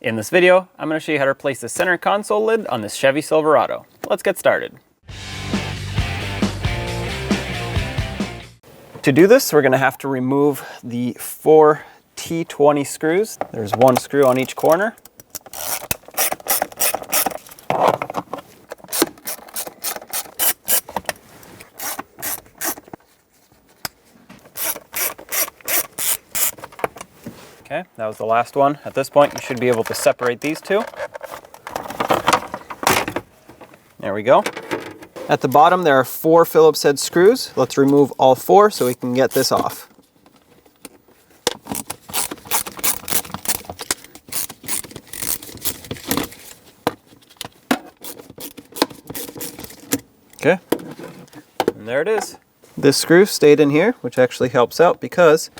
In this video, I'm going to show you how to replace the center console lid on this Chevy Silverado. Let's get started. To do this, we're going to have to remove the 4 T20 screws. There's one screw on each corner. Okay, that was the last one. At this point, you should be able to separate these two. There we go. At the bottom, there are 4 Phillips head screws. Let's remove all 4 so we can get this off. Okay, and there it is. This screw stayed in here, which actually helps out because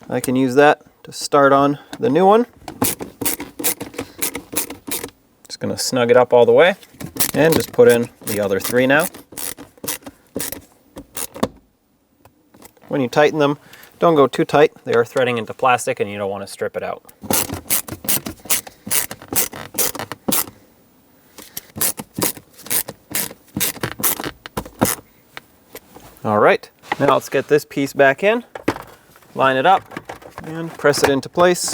I can use that to start on the new one. Just gonna snug it up all the way and just put in the other 3 now. When you tighten them, don't go too tight. They are threading into plastic and you don't want to strip it out. All right, now let's get this piece back in, line it up, and press it into place.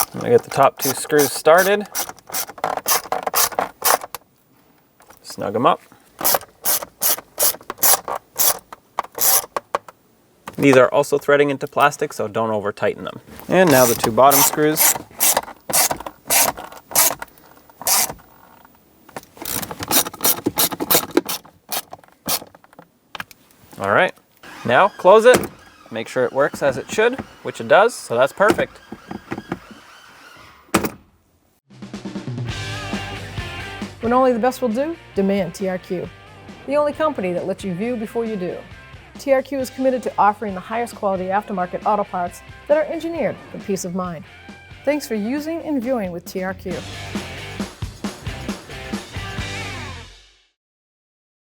I'm gonna get the top 2 screws started. Snug them up. These are also threading into plastic, so don't over tighten them. And now the 2 bottom screws. All right, now close it. Make sure it works as it should, which it does, so that's perfect. When only the best will do, demand TRQ. The only company that lets you view before you do. TRQ is committed to offering the highest quality aftermarket auto parts that are engineered for peace of mind. Thanks for using and viewing with TRQ.